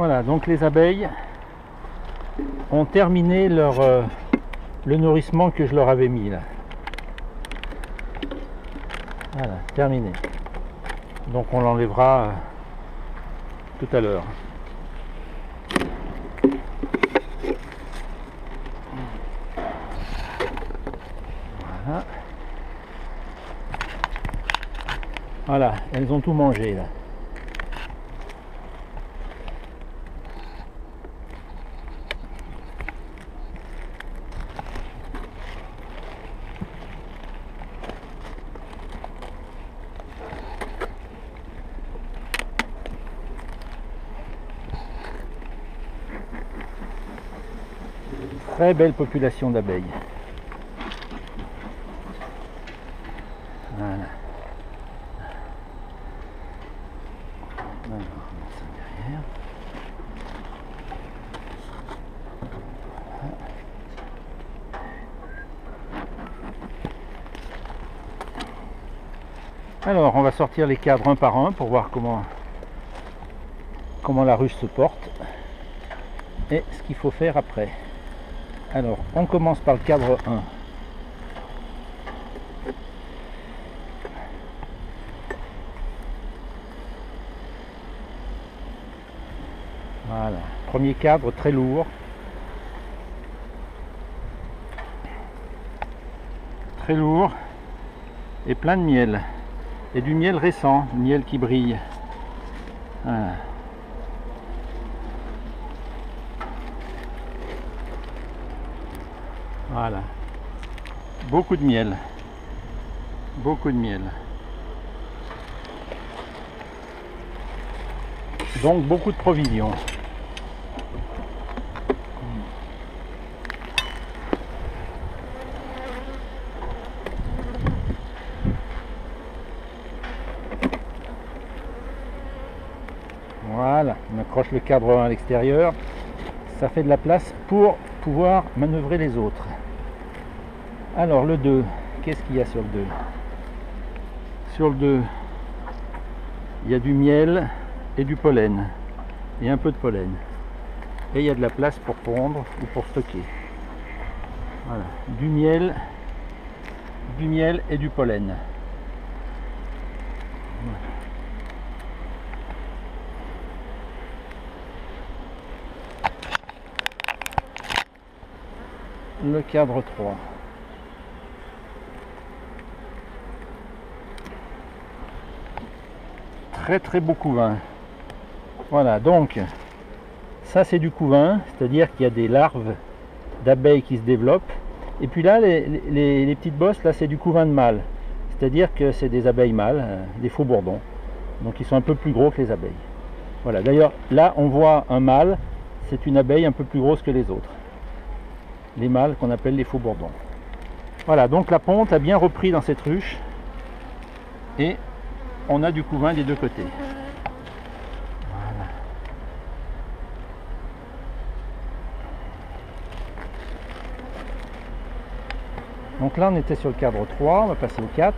Voilà, donc les abeilles ont terminé le nourrissement que je leur avais mis là. Voilà, terminé. Donc on l'enlèvera tout à l'heure. Voilà. Voilà, elles ont tout mangé là. Très belle population d'abeilles. Voilà. Alors, on met ça derrière. Alors, on va sortir les cadres un par un pour voir comment la ruche se porte et ce qu'il faut faire après. Alors, on commence par le cadre 1. Voilà, premier cadre très lourd. Très lourd et plein de miel. Et du miel récent, du miel qui brille. Voilà. Voilà. Beaucoup de miel. Beaucoup de miel. Donc beaucoup de provisions. Voilà, on accroche le cadre 1 à l'extérieur. Ça fait de la place pour pouvoir manœuvrer les autres. Alors le 2, qu'est-ce qu'il y a sur le 2? Sur le 2, il y a du miel et du pollen. Et un peu de pollen. Et il y a de la place pour pondre ou pour stocker. Voilà, du miel et du pollen. Voilà. Le cadre 3. Très beau couvain. Voilà, donc ça c'est du couvain, c'est-à-dire qu'il y a des larves d'abeilles qui se développent. Et puis là, les petites bosses, là c'est du couvain de mâle, c'est-à-dire que c'est des abeilles mâles, des faux bourdons. Donc ils sont un peu plus gros que les abeilles. Voilà, d'ailleurs là on voit un mâle, c'est une abeille un peu plus grosse que les autres. Les mâles qu'on appelle les faux bourdons. Voilà, donc la ponte a bien repris dans cette ruche et on a du couvain des deux côtés. Voilà. Donc là on était sur le cadre 3, on va passer au 4.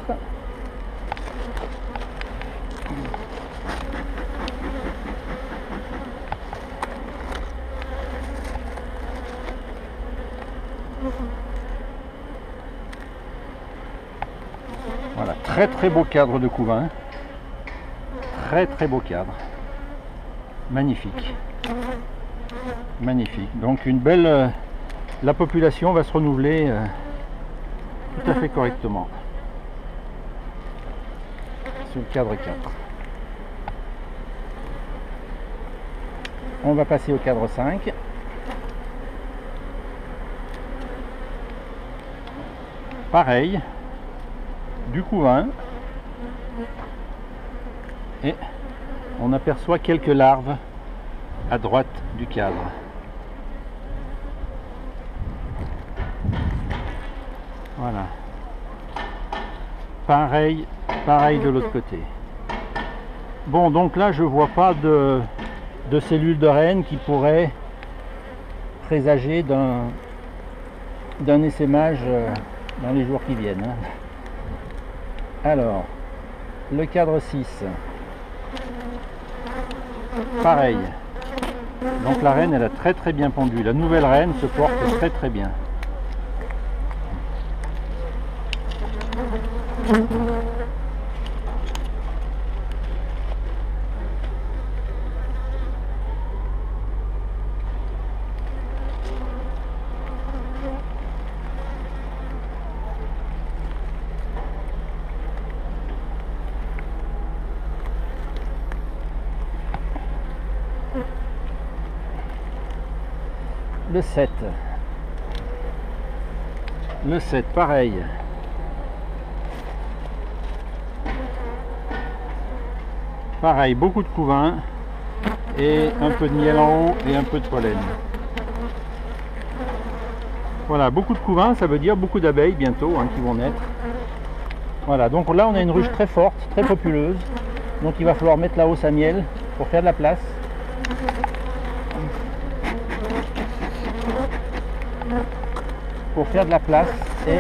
Voilà, très beau cadre de couvain. Très beau cadre. Magnifique. Magnifique. Donc une belle... la population va se renouveler tout à fait correctement. Sur le cadre 4. On va passer au cadre 5. Pareil. Du couvain. Et on aperçoit quelques larves à droite du cadre. Voilà. Pareil de l'autre côté. Bon, donc là je vois pas de cellules de reine qui pourraient présager d'un essaimage dans les jours qui viennent. Alors, le cadre 6. Pareil. Donc la reine, elle a très très bien pondu. La nouvelle reine se porte très très bien. Le 7. Le 7, pareil. Pareil, beaucoup de couvain et un peu de miel en haut et un peu de pollen. Voilà, beaucoup de couvain, ça veut dire beaucoup d'abeilles bientôt qui vont naître. Voilà, donc là on a une ruche très forte, très populeuse. Donc il va falloir mettre la hausse à miel pour faire de la place. Pour faire de la place et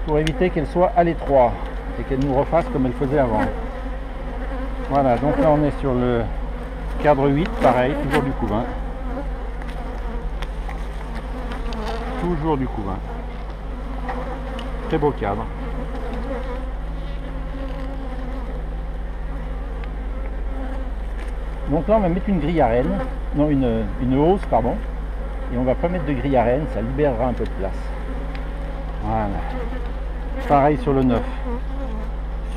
pour éviter qu'elle soit à l'étroit et qu'elle nous refasse comme elle faisait avant. Voilà, donc là on est sur le cadre 8, pareil, toujours du couvain. Toujours du couvain. Très beau cadre. Donc là on va mettre une grille à reine, non une hausse pardon, et on va pas mettre de grille à reine, ça libérera un peu de place. Voilà. Pareil sur le 9.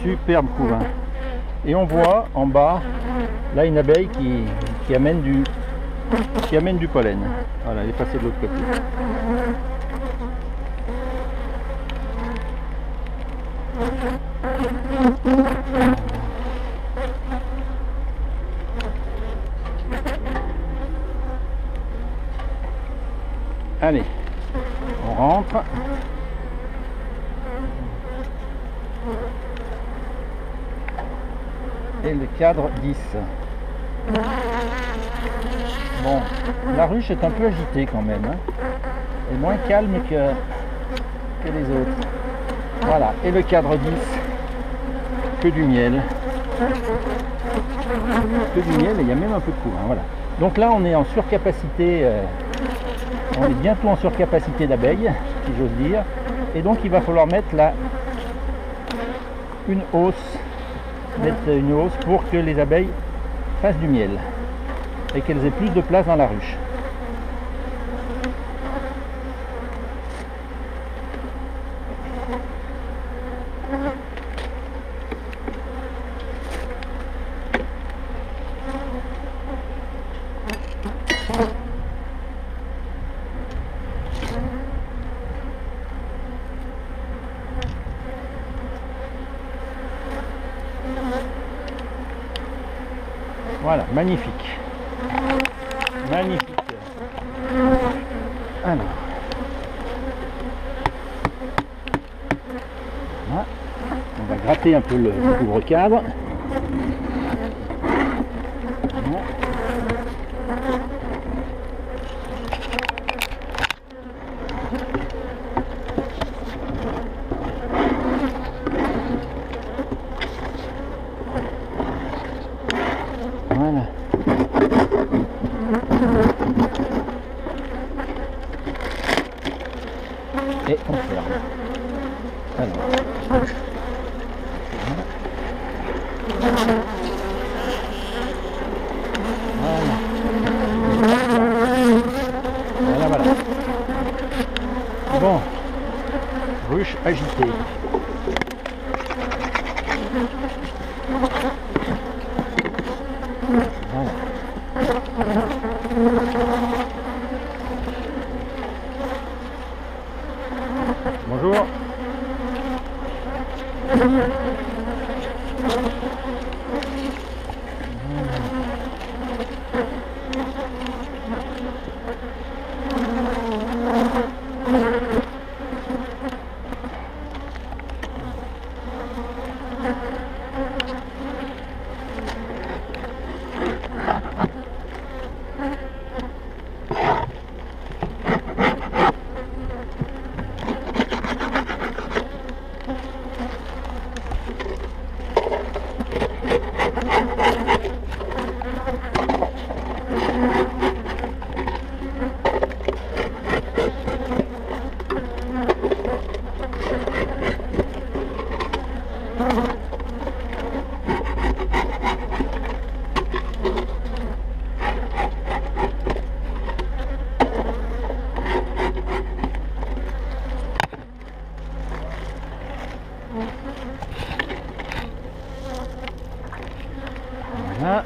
Superbe couvain. Et on voit en bas là une abeille qui amène du pollen. Voilà, elle est passée de l'autre côté. Allez, on rentre. Et le cadre 10. Bon, la ruche est un peu agitée quand même. Elle est moins calme que les autres. Voilà, et le cadre 10, que du miel. Que du miel et il y a même un peu de couvain. Voilà. Donc là on est en surcapacité, on est bientôt en surcapacité d'abeilles, si j'ose dire. Et donc il va falloir mettre là une hausse pour que les abeilles fassent du miel et qu'elles aient plus de place dans la ruche. Voilà, magnifique. Magnifique. Alors. Voilà. On va gratter un peu le couvre-cadre. Voilà. Et on ferme. Alors. Voilà, voilà. Bon. Ruche agitée. Voilà. Bonjour. Voilà.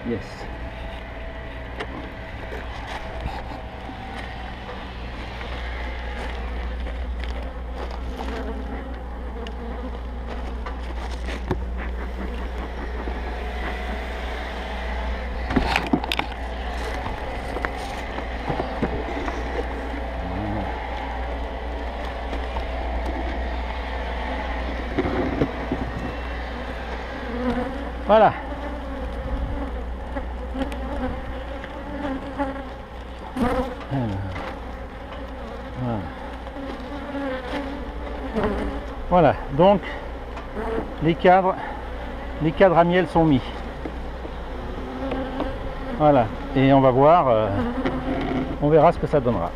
Yes. Voilà. Voilà, donc les cadres à miel sont mis. Voilà, et on va voir, on verra ce que ça donnera.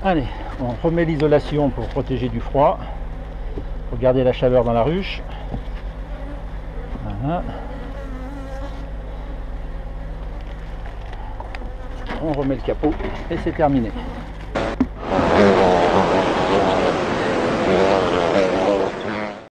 Allez, on remet l'isolation pour protéger du froid, pour garder la chaleur dans la ruche. Voilà. On remet le capot et c'est terminé.